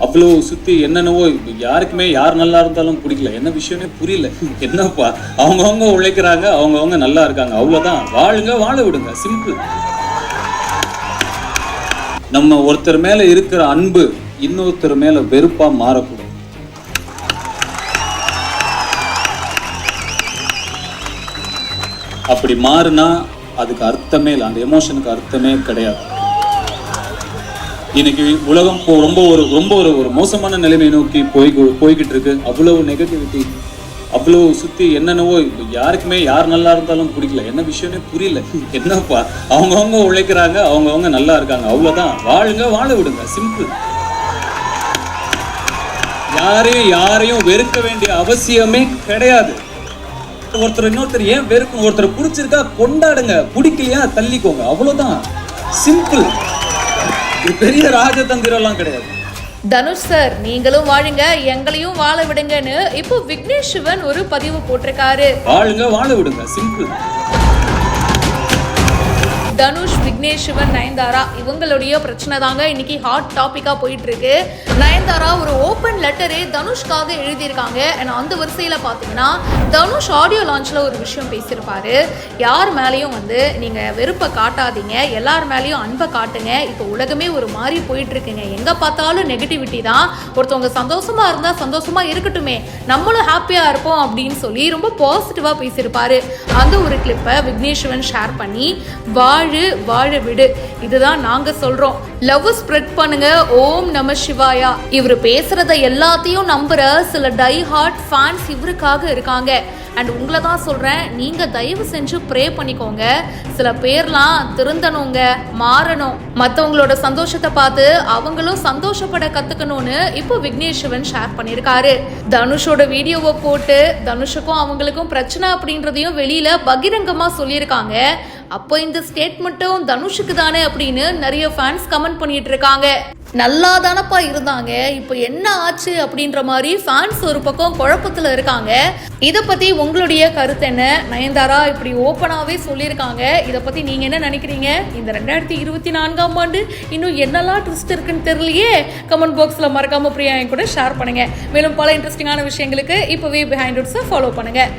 அவ்வளோ சுற்றி என்னென்னவோ யாருக்குமே யார் நல்லா இருந்தாலும் பிடிக்கல. என்ன விஷயமே புரியல. என்னப்பா அவங்கவுங்க உழைக்கிறாங்க, அவங்கவுங்க நல்லா இருக்காங்க, அவ்வளோதான். வாழுங்க, வாழ விடுங்க, சிம்பிள். நம்ம ஒருத்தர் மேல இருக்கிற அன்பு இன்னொருத்தர் மேல வெறுப்பா மாறக்கூடாது. அப்படி மாறுனா அதுக்கு அர்த்தமே இல்லை, அந்த எமோஷனுக்கு அர்த்தமே கிடையாது. இன்னைக்கு உலகம் ரொம்ப ஒரு மோசமான நிலைமை நோக்கி போய்கிட்டு இருக்கு. அவ்வளவு நெகட்டிவிட்டி, அவ்வளோ சுத்தி என்னென்னவோ யாருக்குமே யார் நல்லா இருந்தாலும் பிடிக்கல. என்ன விஷயமே புரியல. என்னப்பா அவங்கவுங்க உழைக்கிறாங்க, அவங்கவுங்க நல்லா இருக்காங்க, அவ்வளோதான். வாழுங்க, வாழ விடுங்க, சிம்பிள். யாரையும் வெறுக்க வேண்டிய அவசியமே கிடையாது. ஒருத்தர் இன்னொருத்தர் ஏன் வெறுக்கணும்? ஒருத்தர் பிடிச்சிருக்கா கொண்டாடுங்க, பிடிக்கலையா தள்ளிக்கோங்க, அவ்வளவுதான், சிம்பிள். இது பெரிய ராஜதந்திரம் எல்லாம் கிடையாது. தனுஷ் சார், நீங்களும் வாழுங்க, எங்களையும் வாழ விடுங்கன்னு இப்போ விக்னேஷ் சிவன் ஒரு பதிவு போட்டிருக்காரு. வாழுங்க, வாழ விடுங்க, சிம்பிள். தனுஷ், விக்னேஷ் சிவன், நயன்தாரா இவங்களுடைய பிரச்சனை தாங்க இன்னைக்கு ஹாட் டாபிக்கா போயிட்டு இருக்கு. நயன்தாரா ஒரு ஓப்பன் லெட்டரே தனுஷ்காக எழுதியிருக்காங்க. அந்த வரிசையில பாத்தீங்கன்னா தனுஷ் ஆடியோ லான்ச்ல ஒரு விஷயம் பேசியிருப்பாரு. யார் மேலேயும் நீங்க வெறுப்பை காட்டாதீங்க, எல்லார் மேலேயும் அன்பை காட்டுங்க. இப்போ உலகமே ஒரு மாதிரி போயிட்டு இருக்குங்க, எங்க பார்த்தாலும் நெகட்டிவிட்டி தான். ஒருத்தவங்க சந்தோஷமா இருந்தா சந்தோஷமா இருக்கட்டுமே, நம்மளும் ஹாப்பியா இருப்போம் அப்படின்னு சொல்லி ரொம்ப பாசிட்டிவா பேசியிருப்பாரு. அந்த ஒரு கிளிப்பை விக்னேஷ் சிவன் ஷேர் பண்ணி வாழ விடு, இதுதான் நாங்க சொல்றோம், லவ் ஸ்ப்ரெட் பண்ணுங்க, ஓம் நம சிவாயா. இவரு பேசுறத எல்லாத்தையும் நம்புற சில டை ஹார்ட் ஃபேன்ஸ் இவருக்காக இருக்காங்க. அண்ட் உங்களை தான் சொல்றேன், நீங்க தயவு செஞ்சு ப்ரே பண்ணிக்கோங்க. சில பேர்லாம் திருந்தணுங்க, மாறணும், மற்றவங்களோட சந்தோஷத்தை பார்த்து அவங்களும் சந்தோஷப்பட கத்துக்கணும்னு இப்போ விக்னேஷ் சிவன் ஷேர் பண்ணியிருக்காரு. தனுஷோட வீடியோவை போட்டு தனுஷுக்கும் அவங்களுக்கும் பிரச்சனை அப்படின்றதையும் வெளியில பகிரங்கமா சொல்லியிருக்காங்க. அப்போ இந்த ஸ்டேட்மெண்ட்டும் தனுஷுக்கு தானே அப்படின்னு நிறைய ஃபேன்ஸ் கமெண்ட் பண்ணிட்டு இருக்காங்க. நல்லா தானப்பா இருந்தாங்க, இப்போ என்ன ஆச்சு அப்படின்ற மாதிரி ஃபேன்ஸ் ஒரு பக்கம் குழப்பத்தில் இருக்காங்க. இதை பற்றி உங்களுடைய கருத்து என்ன? நயன்தாரா இப்படி ஓப்பனாகவே சொல்லியிருக்காங்க, இதை பற்றி நீங்கள் என்ன நினைக்கிறீங்க? இந்த 2024ஆம் ஆண்டு இன்னும் என்னெல்லாம் ட்விஸ்ட் இருக்குன்னு தெரியலையே. கமெண்ட் பாக்ஸில் மறக்காமல் பிரியா என் கூட ஷேர் பண்ணுங்கள். மேலும் பல இன்ட்ரெஸ்டிங்கான விஷயங்களுக்கு இப்போவே பிஹைண்ட் ரூட்ஸை ஃபாலோ பண்ணுங்கள்.